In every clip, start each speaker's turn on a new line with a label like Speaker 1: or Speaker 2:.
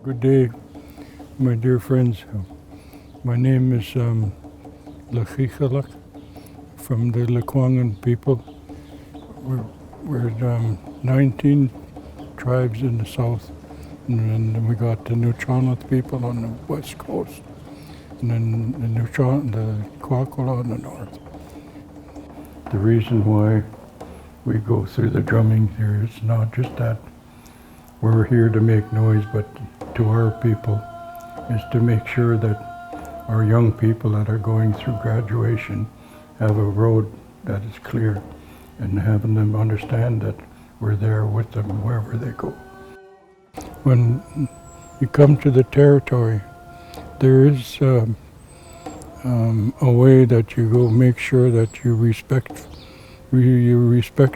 Speaker 1: Good day, my dear friends. My name is Shelagh from the Lekwungen people. We're 19 tribes in the south, and then we got the Nuu-chah-nulth people on the west coast, and then the Kwakwala on the north. The reason why we go through the drumming here is not just that we're here to make noise, but to our people is to make sure that our young people that are going through graduation have a road that is clear, and having them understand that we're there with them wherever they go. When you come to the territory, there is a way that you go make sure that you respect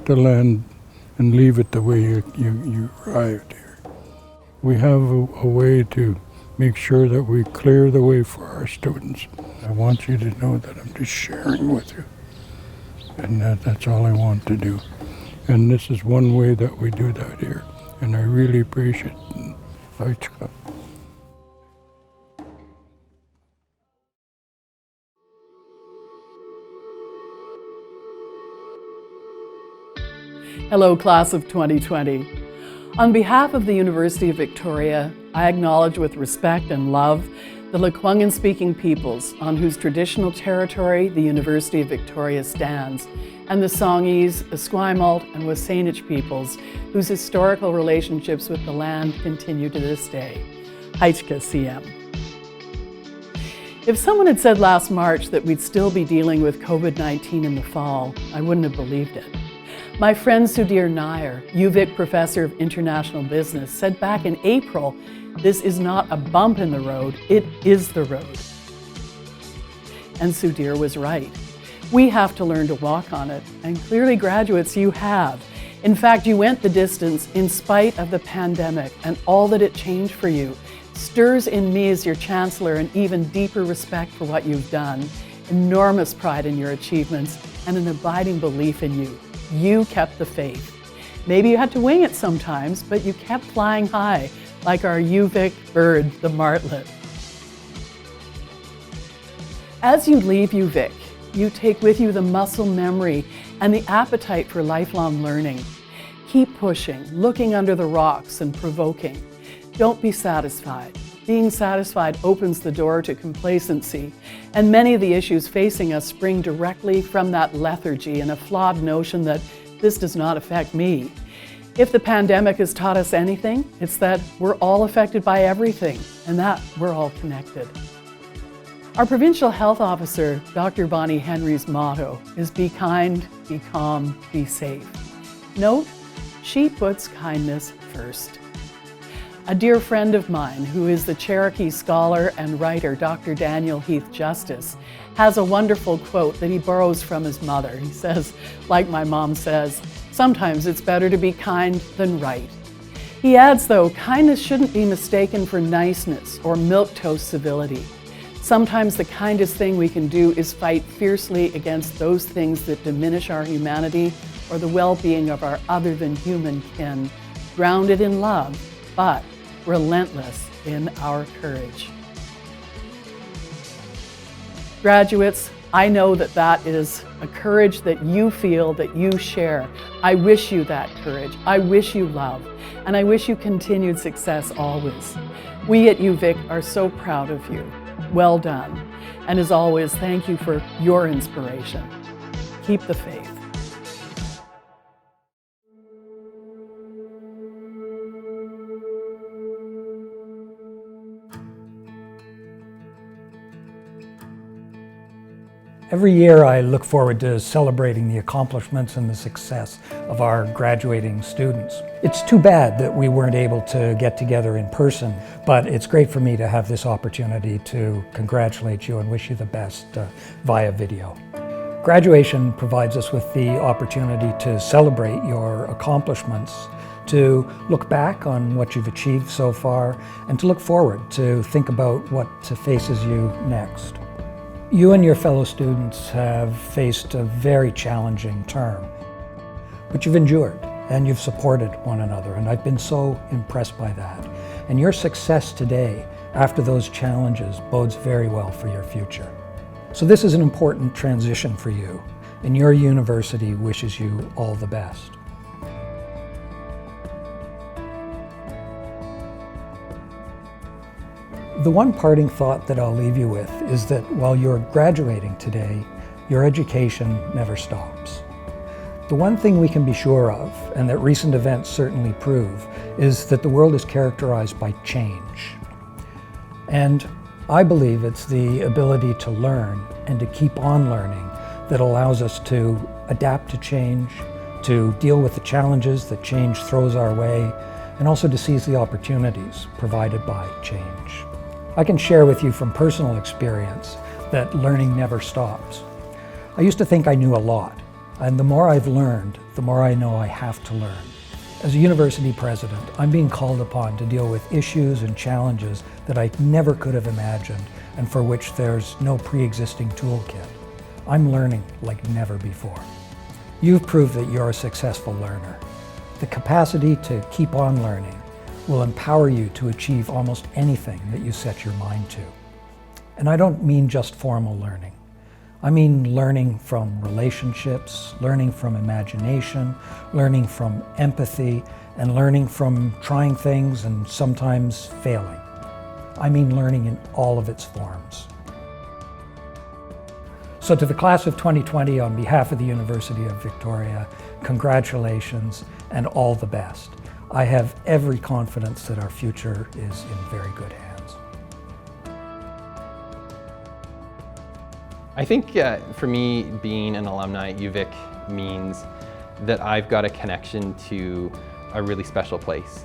Speaker 1: the land and leave it the way you arrived here. We have a way to make sure that we clear the way for our students. I want you to know that I'm just sharing with you, and that's all I want to do. And this is one way that we do that here, and I really appreciate it.
Speaker 2: Hello, class of 2020. On behalf of the University of Victoria, I acknowledge with respect and love the Lekwungen-speaking peoples on whose traditional territory the University of Victoria stands, and the Songhees, Esquimalt, and Wasanic peoples whose historical relationships with the land continue to this day. Haichka CM. If someone had said last March that we'd still be dealing with COVID-19 in the fall, I wouldn't have believed it. My friend Sudhir Nair, UVic Professor of International Business, said back in April, this is not a bump in the road, it is the road. And Sudhir was right. We have to learn to walk on it, and clearly graduates, you have. In fact, you went the distance in spite of the pandemic, and all that it changed for you stirs in me as your Chancellor an even deeper respect for what you've done, enormous pride in your achievements, and an abiding belief in you. You kept the faith. Maybe you had to wing it sometimes, but you kept flying high, like our UVic bird, the martlet. As you leave UVic, you take with you the muscle memory and the appetite for lifelong learning. Keep pushing, looking under the rocks and provoking. Don't be satisfied. Being satisfied opens the door to complacency, and many of the issues facing us spring directly from that lethargy and a flawed notion that this does not affect me. If the pandemic has taught us anything, it's that we're all affected by everything, and that we're all connected. Our Provincial Health Officer, Dr. Bonnie Henry's motto is be kind, be calm, be safe. Note, she puts kindness first. A dear friend of mine, who is the Cherokee scholar and writer, Dr. Daniel Heath Justice, has a wonderful quote that he borrows from his mother. He says, like my mom says, sometimes it's better to be kind than right. He adds, though, kindness shouldn't be mistaken for niceness or milquetoast civility. Sometimes the kindest thing we can do is fight fiercely against those things that diminish our humanity or the well-being of our other than human kin, grounded in love, but relentless in our courage. Graduates, I know that that is a courage that you feel, that you share. I wish you that courage. I wish you love, and I wish you continued success always. We at UVic are so proud of you. Well done. And as always, thank you for your inspiration. Keep the faith.
Speaker 3: Every year I look forward to celebrating the accomplishments and the success of our graduating students. It's too bad that we weren't able to get together in person, but it's great for me to have this opportunity to congratulate you and wish you the best via video. Graduation provides us with the opportunity to celebrate your accomplishments, to look back on what you've achieved so far, and to look forward to think about what faces you next. You and your fellow students have faced a very challenging term, but you've endured and you've supported one another, and I've been so impressed by that. And your success today, after those challenges, bodes very well for your future. So this is an important transition for you, and your university wishes you all the best. The one parting thought that I'll leave you with is that while you're graduating today, your education never stops. The one thing we can be sure of, and that recent events certainly prove, is that the world is characterized by change. And I believe it's the ability to learn and to keep on learning that allows us to adapt to change, to deal with the challenges that change throws our way, and also to seize the opportunities provided by change. I can share with you from personal experience that learning never stops. I used to think I knew a lot, and the more I've learned, the more I know I have to learn. As a university president, I'm being called upon to deal with issues and challenges that I never could have imagined and for which there's no pre-existing toolkit. I'm learning like never before. You've proved that you're a successful learner. The capacity to keep on learning will empower you to achieve almost anything that you set your mind to. And I don't mean just formal learning. I mean learning from relationships, learning from imagination, learning from empathy, and learning from trying things and sometimes failing. I mean learning in all of its forms. So to the class of 2020, on behalf of the University of Victoria, congratulations and all the best. I have every confidence that our future is in very good hands.
Speaker 4: I think for me, being an alumni at UVic means that I've got a connection to a really special place.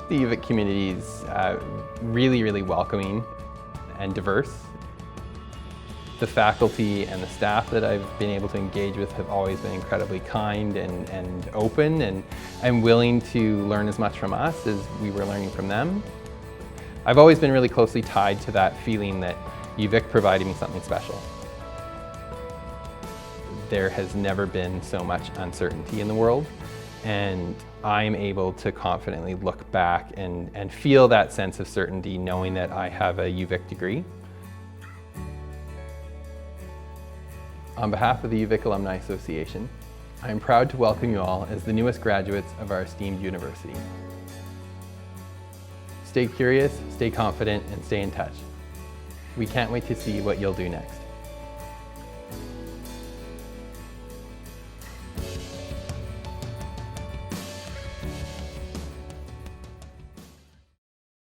Speaker 4: The UVic community is really welcoming and diverse. The faculty and the staff that I've been able to engage with have always been incredibly kind and open and willing to learn as much from us as we were learning from them. I've always been really closely tied to that feeling that UVic provided me something special. There has never been so much uncertainty in the world, and I'm able to confidently look back and feel that sense of certainty knowing that I have a UVic degree. On behalf of the UVic Alumni Association, I am proud to welcome you all as the newest graduates of our esteemed university. Stay curious, stay confident, and stay in touch. We can't wait to see what you'll do next.